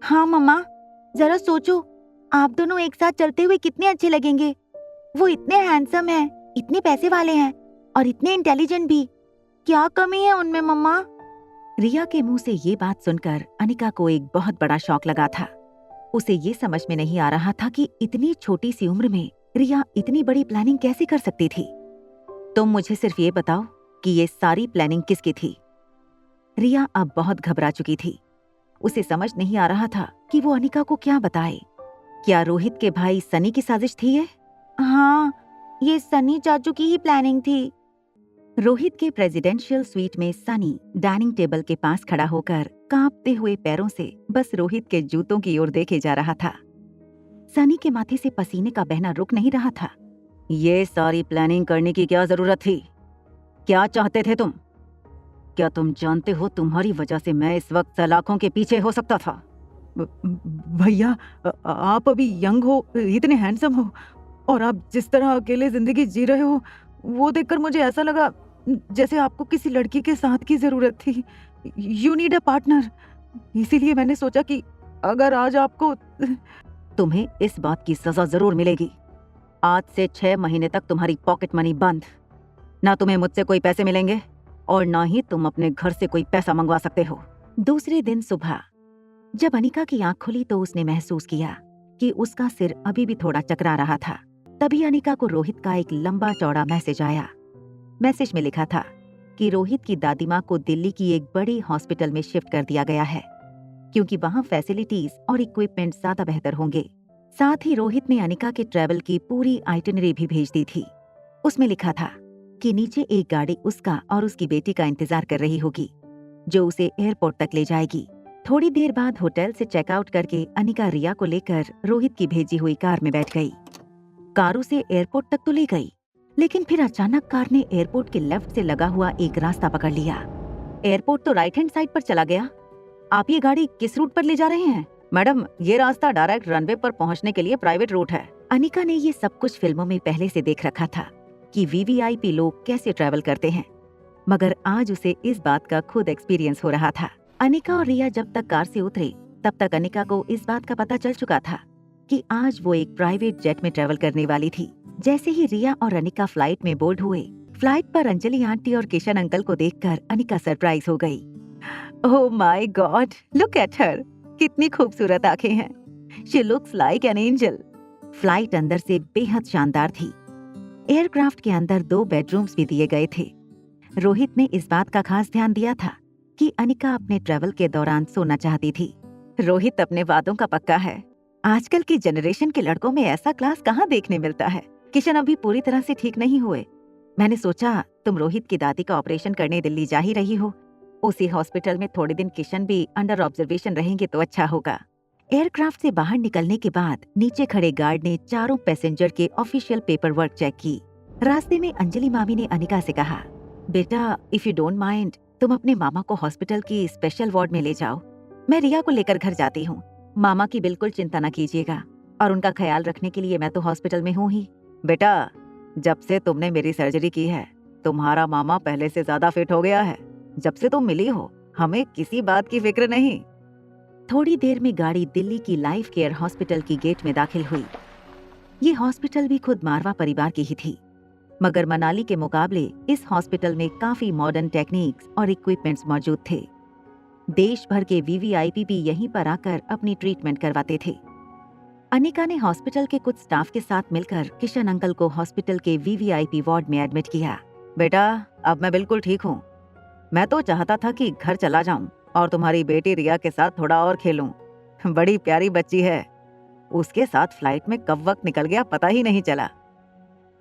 हाँ मम्मा, जरा सोचो, आप दोनों एक साथ चलते हुए कितने अच्छे लगेंगे। वो इतने हैंडसम हैं, इतने पैसे वाले हैं और इतने इंटेलिजेंट भी। क्या कमी है उनमें मम्मा? रिया के मुंह से ये बात सुनकर अनिका को एक बहुत बड़ा शॉक लगा था। उसे ये समझ में नहीं आ रहा था कि इतनी छोटी सी उम्र में रिया इतनी बड़ी प्लानिंग कैसे कर सकती थी। तुम मुझे सिर्फ ये बताओ कि ये सारी प्लानिंग किसकी थी? रिया अब बहुत घबरा चुकी थी। उसे समझ नहीं आ रहा था कि वो अनिका को क्या बताए। क्या रोहित के भाई सनी की साजिश थी ये? हाँ, ये सनी चाचू की ही प्लानिंग थी। रोहित के प्रेसिडेंशियल स्वीट में सनी डाइनिंग टेबल के पास खड़ा होकर कांपते हुए पैरों से बस रोहित के जूतों की ओर देखे जा रहा था। सनी के माथे से पसीने का बहना रुक नहीं रहा था। ये सारी प्लानिंग करने की क्या जरूरत थी? क्या चाहते थे तुम? क्या तुम जानते हो तुम्हारी वजह से मैं इस वक्त सलाखों के पीछे हो सकता था? भैया, आप अभी यंग हो, इतने हैंडसम हो और आप जिस तरह अकेले जिंदगी जी रहे हो वो देखकर मुझे ऐसा लगा जैसे आपको किसी लड़की के साथ की जरूरत थी। You need a partner. इसीलिए मैंने सोचा कि अगर आज आपको तुम्हें इस बात की सजा जरूर मिलेगी। आज से 6 महीने तक तुम्हारी पॉकेट मनी बंद। ना तुम्हें मुझसे कोई पैसे मिलेंगे और ना ही तुम अपने घर से कोई पैसा मंगवा सकते हो। दूसरे दिन सुबह जब अनिका की आंख खुली तो उसने महसूस किया कि उसका सिर अभी भी थोड़ा चकरा रहा था। तभी अनिका को रोहित का एक लंबा चौड़ा मैसेज आया। मैसेज में लिखा था कि रोहित की दादी माँ को दिल्ली की एक बड़ी हॉस्पिटल में शिफ्ट कर दिया गया है, क्योंकि वहाँ फैसिलिटीज और इक्विपमेंट ज्यादा बेहतर होंगे। साथ ही रोहित ने अनिका के ट्रैवल की पूरी आइटिनरी भी भेज दी थी। उसमें लिखा था कि नीचे एक गाड़ी उसका और उसकी बेटी का इंतजार कर रही होगी, जो उसे एयरपोर्ट तक ले जाएगी। थोड़ी देर बाद होटल से चेकआउट करके अनिका रिया को लेकर रोहित की भेजी हुई कार में बैठ गई। कार उसे एयरपोर्ट तक तो ले गई, लेकिन फिर अचानक कार ने एयरपोर्ट के लेफ्ट से लगा हुआ एक रास्ता पकड़ लिया। एयरपोर्ट तो राइट हैंड साइड पर चला गया। आप ये गाड़ी किस रूट पर ले जा रहे हैं? मैडम, ये रास्ता डायरेक्ट रनवे पर पहुंचने के लिए प्राइवेट रूट है। अनिका ने ये सब कुछ फिल्मों में पहले से देख रखा था कि वीवीआईपी लोग कैसे ट्रैवल करते हैं, मगर आज उसे इस बात का खुद एक्सपीरियंस हो रहा था। अनिका और रिया जब तक कार से उतरे तब तक अनिका को इस बात का पता चल चुका था कि आज वो एक प्राइवेट जेट में ट्रैवल करने वाली थी। जैसे ही रिया और अनिका फ्लाइट में बोर्ड हुए, फ्लाइट पर अंजलि आंटी और किशन अंकल को देखकर अनिका सरप्राइज हो गई। Oh my God, look at her, कितनी खूबसूरत आंखें हैं। She looks like an angel. Flight अंदर से बेहद शानदार थी। एयरक्राफ्ट के अंदर 2 बेडरूम्स भी दिए गए थे। रोहित ने इस बात का खास ध्यान दिया था कि अनिका अपने ट्रैवल के दौरान सोना चाहती थी। रोहित अपने वादों का पक्का है। आजकल की जनरेशन के लड़कों में ऐसा क्लास कहाँ देखने मिलता है। किशन अभी पूरी तरह से ठीक नहीं हुए। मैंने सोचा तुम रोहित की दादी का ऑपरेशन करने दिल्ली जा ही रही हो, उसी हॉस्पिटल में थोड़े दिन किशन भी अंडर ऑब्जर्वेशन रहेंगे तो अच्छा होगा। एयरक्राफ्ट से बाहर निकलने के बाद नीचे खड़े गार्ड ने चारों पैसेंजर के ऑफिशियल पेपर वर्क चेक की। रास्ते में अंजलि मामी ने अनिका से कहा, बेटा इफ यू डोंट माइंड, तुम अपने मामा को हॉस्पिटल की स्पेशल वार्ड में ले जाओ। मैं रिया को लेकर घर जाती हूँ। मामा की बिल्कुल चिंता न कीजिएगा और उनका ख्याल रखने के लिए मैं तो हॉस्पिटल में हूँ ही। बेटा, जब से तुमने मेरी सर्जरी की है तुम्हारा मामा पहले से ज्यादा फिट हो गया है। जब से तुम मिली हो हमें किसी बात की फिक्र नहीं। थोड़ी देर में गाड़ी दिल्ली की लाइफ केयर हॉस्पिटल की गेट में दाखिल हुई। ये हॉस्पिटल भी खुद मारवा परिवार की ही थी, मगर मनाली के मुकाबले इस हॉस्पिटल में काफी मॉडर्न टेक्निक्स और इक्विपमेंट्स मौजूद थे। देश भर के वीवीआईपी भी यहीं पर आकर अपनी ट्रीटमेंट करवाते थे। अनिका ने हॉस्पिटल के कुछ स्टाफ के साथ मिलकर किशन अंकल को हॉस्पिटल के वीवीआईपी वार्ड में एडमिट किया। बेटा, अब मैं बिल्कुल ठीक हूँ। मैं तो चाहता था कि घर चला जाऊं और तुम्हारी बेटी रिया के साथ थोड़ा और खेलूं। बड़ी प्यारी बच्ची है। उसके साथ फ्लाइट में कब वक्त निकल गया पता ही नहीं चला।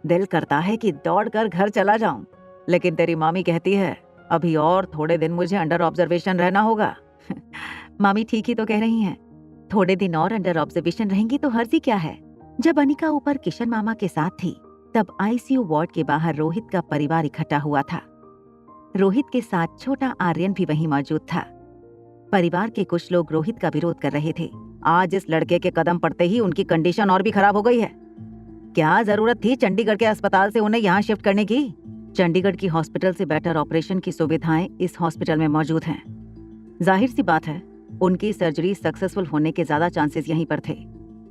दिल करता है कि दौड़कर घर चला जाऊं, लेकिन तेरी मामी कहती है अभी और थोड़े दिन मुझे अंडर ऑब्जर्वेशन रहना होगा। मामी ठीक ही तो कह रही हैं। थोड़े दिन और अंडर ऑब्जर्वेशन रहेंगी तो हर्जी क्या है। जब अनिका ऊपर किशन मामा के साथ थी तब आईसीयू वार्ड के बाहर रोहित का परिवार इकट्ठा हुआ था। रोहित के साथ छोटा आर्यन भी वहीं मौजूद था। परिवार के कुछ लोग रोहित का विरोध कर रहे थे। आज इस लड़के के कदम पड़ते ही उनकी कंडीशन और भी खराब हो गई है। क्या जरूरत थी चंडीगढ़ के अस्पताल से उन्हें यहाँ शिफ्ट करने की? चंडीगढ़ की हॉस्पिटल से बेटर ऑपरेशन की सुविधाएं इस हॉस्पिटल में मौजूद हैं। जाहिर सी बात है उनकी सर्जरी सक्सेसफुल होने के ज्यादा चांसेस यहीं पर थे।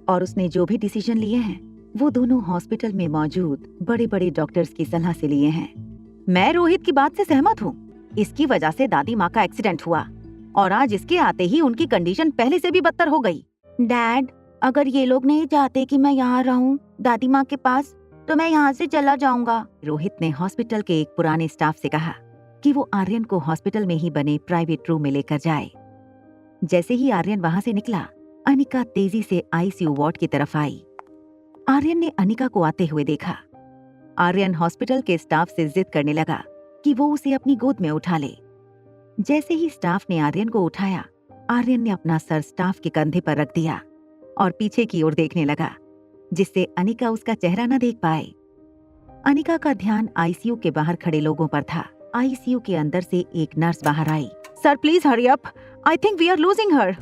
और उसने जो भी डिसीजन लिए हैं वो दोनों हॉस्पिटल में मौजूद बड़े बड़े डॉक्टर्स की सलाह से लिए हैं। मैं रोहित की बात से सहमत हूँ। इसकी वजह से दादी माँ का एक्सीडेंट हुआ और आज इसके आते ही उनकी कंडीशन पहले से भी बदतर हो गई। डैड, अगर ये लोग नहीं चाहते कि मैं यहाँ रहूं दादी माँ के पास, तो मैं यहाँ से चला जाऊंगा। रोहित ने हॉस्पिटल के एक पुराने स्टाफ से कहा कि वो आर्यन को हॉस्पिटल में ही बने प्राइवेट रूम में लेकर जाए। जैसे ही आर्यन वहां से निकला, अनिका तेजी से आईसीयू वार्ड की तरफ आई। आर्यन ने अनिका को आते हुए देखा। आर्यन हॉस्पिटल के स्टाफ से जिद करने लगा कि वो उसे अपनी गोद में उठा ले। जैसे ही स्टाफ ने आर्यन को उठाया, आर्यन ने अपना सर स्टाफ के कंधे पर रख दिया और पीछे की ओर देखने लगा, जिससे अनिका उसका चेहरा न देख पाए। अनिका का ध्यान आईसीयू के बाहर खड़े लोगों पर था। आईसीयू के अंदर से एक नर्स बाहर आई। Sir please hurry up, I think we are losing her.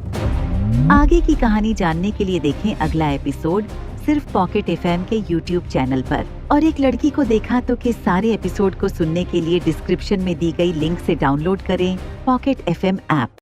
आगे की कहानी जानने के लिए देखें अगला एपिसोड सिर्फ पॉकेट एफएम के यूट्यूब चैनल पर। और एक लड़की को देखा तो के सारे एपिसोड को सुनने के लिए डिस्क्रिप्शन में दी गई लिंक से डाउनलोड करें पॉकेट एफएम ऐप।